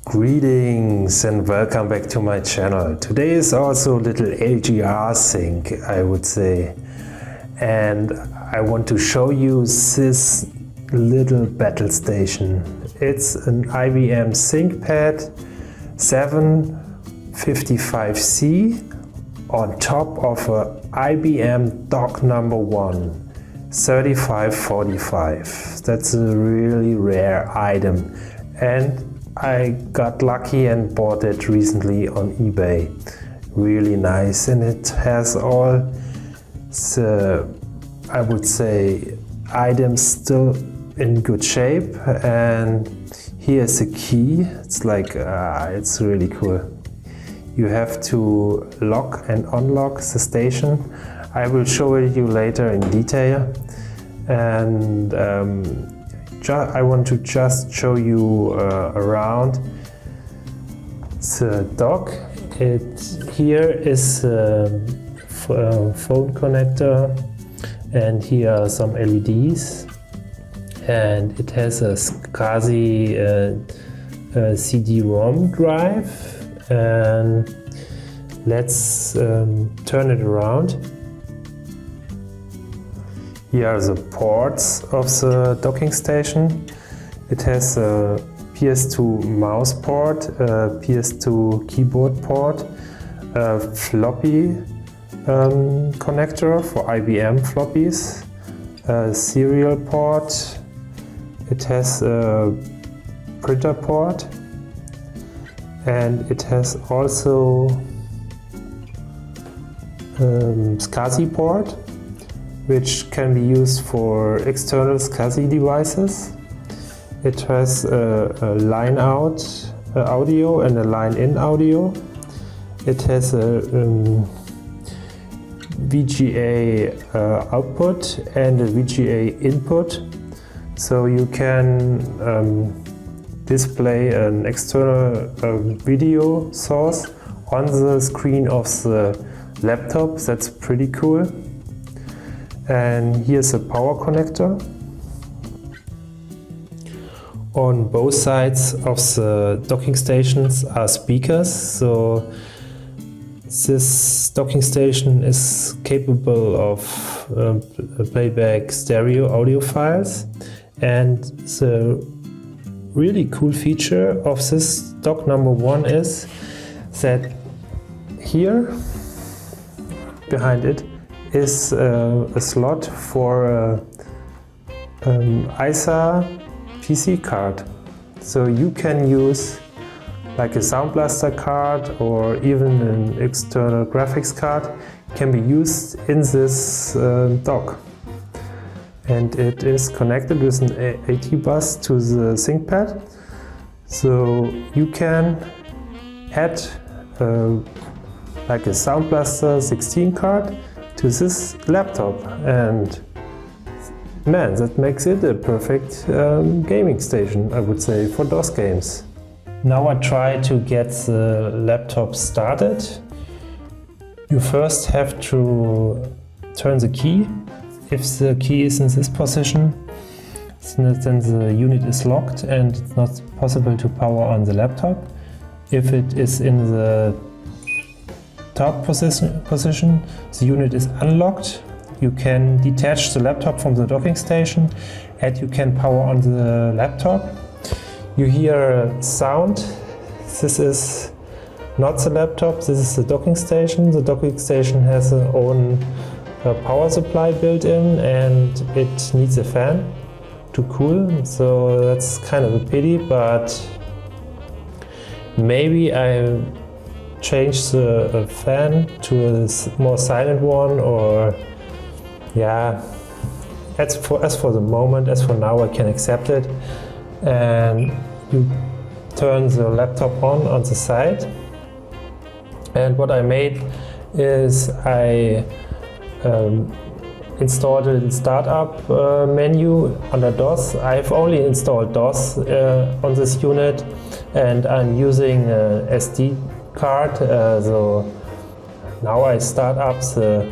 Greetings and welcome back to my channel. Today is also a little LGR sync, I would say. And I want to show you this little battle station. It's an IBM ThinkPad 755c on top of a IBM Dock I 3545. That's a really rare item. And I got lucky and bought it recently on eBay. Really nice, and it has all the, I would say, items still in good shape. And here's the key. It's like, it's really cool. You have to lock and unlock the station. I will show it you later in detail. And I want to just show you around the dock. Here is a phone connector, and here are some LEDs, and it has a SCuzzy CD Rom drive. And let's turn it around. Here are the ports of the docking station. It has a PS2 mouse port, a PS2 keyboard port, a floppy connector for IBM floppies, a serial port. It has a printer port, and it has also SCuzzy port, which can be used for external SCuzzy devices. It has a line out audio and a line in audio. It has a VGA output and a VGA input, so you can display an external video source on the screen of the laptop. That's pretty cool. And here's a power connector. On both sides of the docking stations are speakers, so this docking station is capable of playback stereo audio files. And the really cool feature of this Dock I is that here behind it is a slot for ISA PC card. So you can use like a SoundBlaster card or even an external graphics card can be used in this dock. And it is connected with an AT bus to the ThinkPad. So you can add like a SoundBlaster 16 card to this laptop, and man, that makes it a perfect gaming station, I would say, for DOS games. Now I try to get the laptop started. You first have to turn the key. If the key is in this position, then the unit is locked and it's not possible to power on the laptop. If it is in the top position, the unit is unlocked. You can detach the laptop from the docking station and you can power on the laptop. You hear sound. This is not the laptop, this is the docking station. The docking station has its own power supply built in, and it needs a fan to cool, so that's kind of a pity, but maybe I change the fan to a more silent one, or yeah, as for the moment, as for now, I can accept it. And you turn the laptop on the side, and what I made is I installed a startup menu under DOS. I've only installed DOS on this unit, and I'm using a SD card. So now I start up the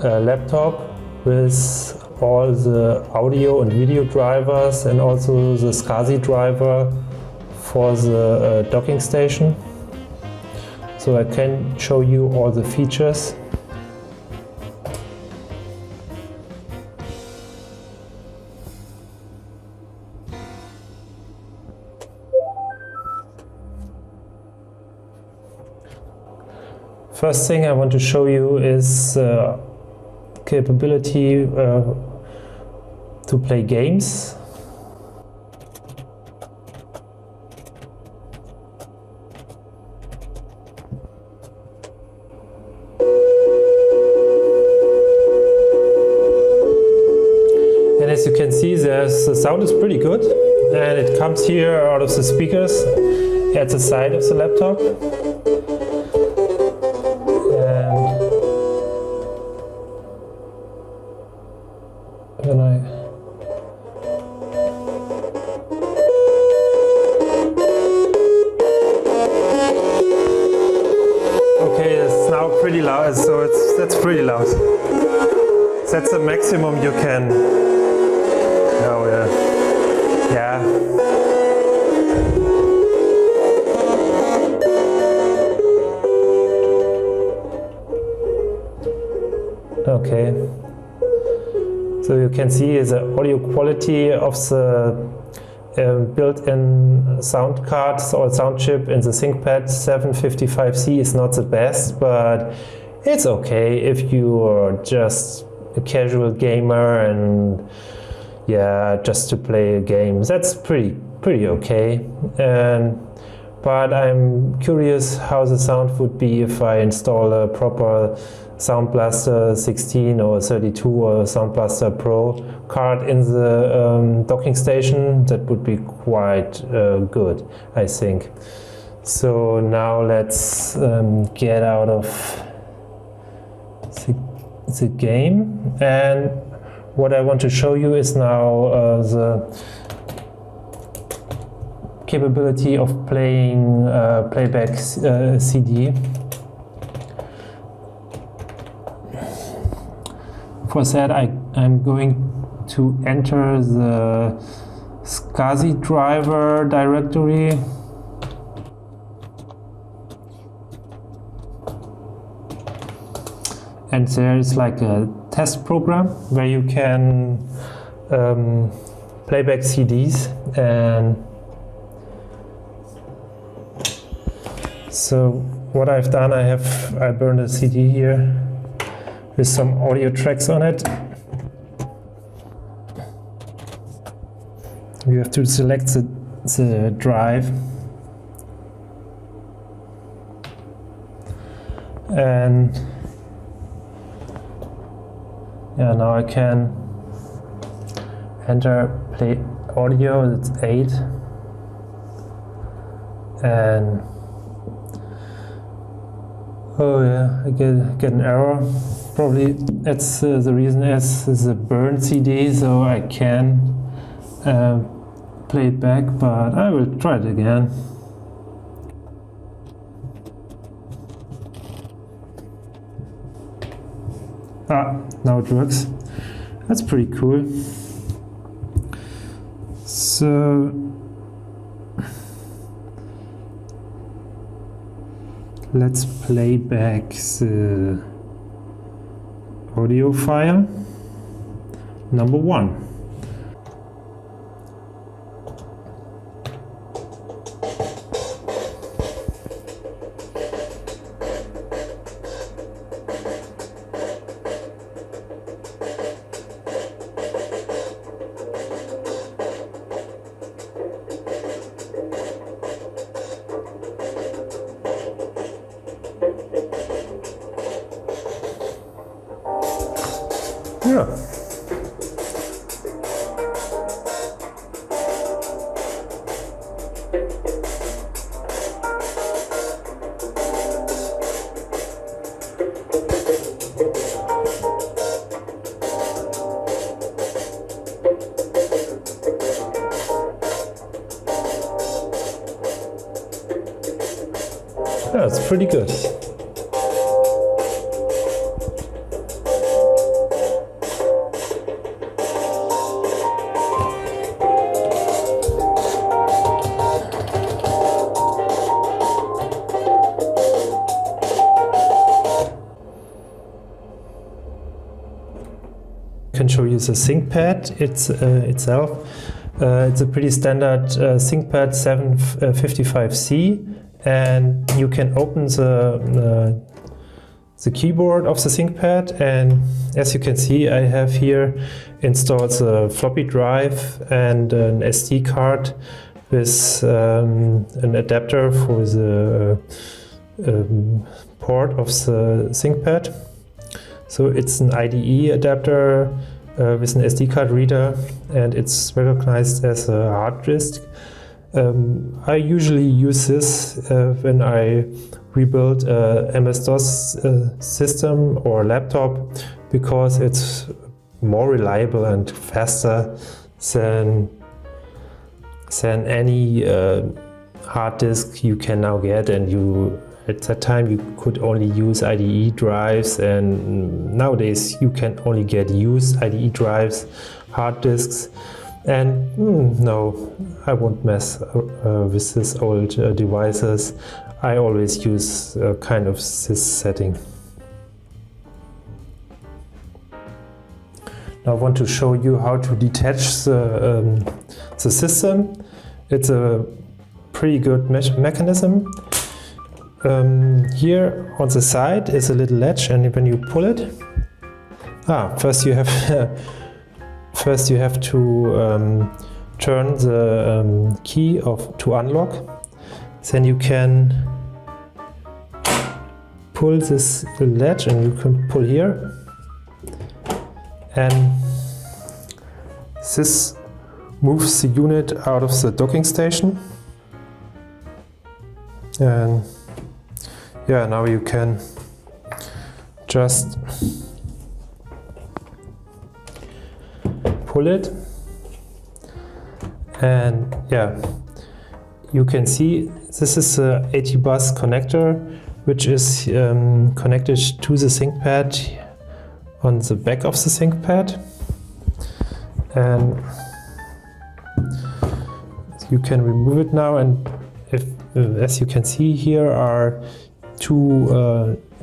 laptop with all the audio and video drivers, and also the SCuzzy driver for the docking station, so I can show you all the features. First thing I want to show you is capability to play games. And as you can see, the sound is pretty good, and it comes here out of the speakers at the side of the laptop. And okay, it's now pretty loud, so that's pretty loud. That's the maximum you can. Oh yeah. Yeah. Okay. So you can see the audio quality of the built-in sound cards or sound chip in the ThinkPad 755c is not the best, but it's okay if you are just a casual gamer and yeah, just to play a game. That's pretty okay. But I'm curious how the sound would be if I install a proper SoundBlaster 16 or 32 or SoundBlaster Pro card in the docking station. That would be quite good, I think. So now let's get out of the game, and what I want to show you is now the capability of playing playback CD. For that, I'm going to enter the scuzzy driver directory. And there is like a test program where you can play back CDs. And so what I've done, I burned a CD here with some audio tracks on it. You have to select the drive, and yeah, now I can enter play audio. It's 8, and oh yeah, I get an error. Probably that's the reason is a burned CD, so I can play it back, but I will try it again. Ah, now it works. That's pretty cool. So let's play back the audio file number 1. Yeah. That's pretty good. you the ThinkPad itself. It's a pretty standard ThinkPad 755c, and you can open the keyboard of the ThinkPad, and as you can see, I have here installed the floppy drive and an SD card with an adapter for the port of the ThinkPad. So it's an IDE adapter with an SD card reader, and it's recognized as a hard disk. I usually use this when I rebuild a MS-DOS system or laptop, because it's more reliable and faster than any hard disk you can now get. And at that time you could only use IDE drives, and nowadays you can only get used IDE drives, hard disks. And no, I won't mess with these old devices. I always use kind of this setting. Now I want to show you how to detach the system. It's a pretty good mechanism. Here on the side is a little latch, and when you pull it, first you have to turn the key to unlock. Then you can pull this latch, and you can pull here, and this moves the unit out of the docking station. And yeah, now you can just pull it, and yeah, you can see this is a 80 bus connector, which is connected to the ThinkPad on the back of the ThinkPad, and you can remove it now. And as you can see, here are two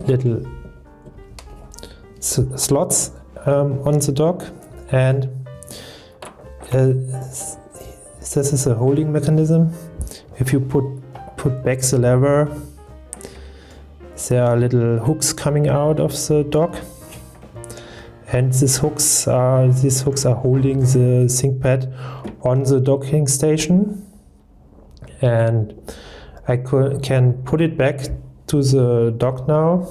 little slots on the dock, and this is a holding mechanism. If you put back the lever, there are little hooks coming out of the dock, and these hooks are holding the ThinkPad on the docking station. And I can put it back to the dock now.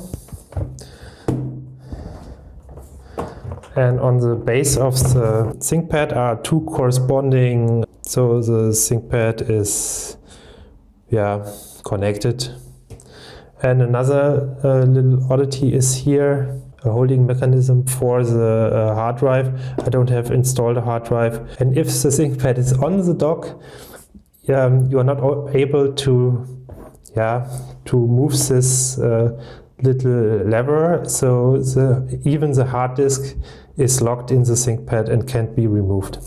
And on the base of the ThinkPad are two corresponding, so the ThinkPad is connected. And another little oddity is here, a holding mechanism for the hard drive. I don't have installed a hard drive. And if the ThinkPad is on the dock, you are not able to move this little lever, so even the hard disk is locked in the ThinkPad and can't be removed.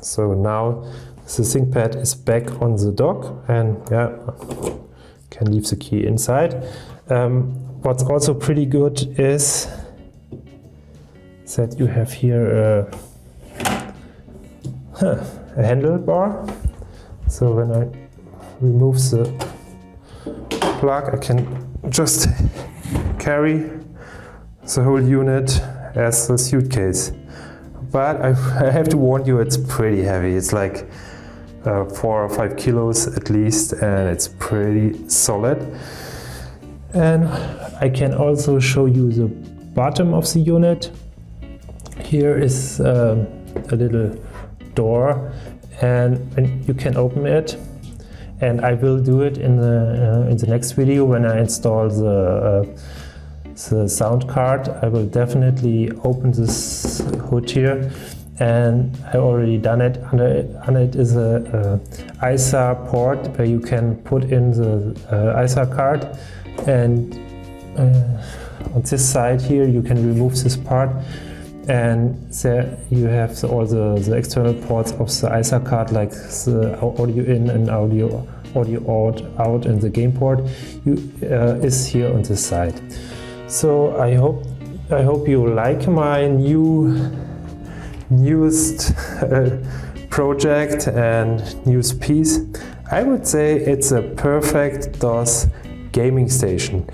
So now the ThinkPad is back on the dock, and can leave the key inside. What's also pretty good is that you have here a handlebar. So when I remove the plug, I can just carry the whole unit as a suitcase. But I have to warn you, it's pretty heavy. It's like 4 or 5 kilos at least, and it's pretty solid. And I can also show you the bottom of the unit. Here is a little door, and you can open it. And I will do it in the next video when I install the sound card. I will definitely open this hood here, and I already done it. Under it is a ISA port where you can put in the ISA card, and on this side here you can remove this part, and there you have all the external ports of the ISA card, like the audio in and audio out, and the game port is here on this side. So I hope you like my newest project and newest piece. I would say it's a perfect DOS gaming station.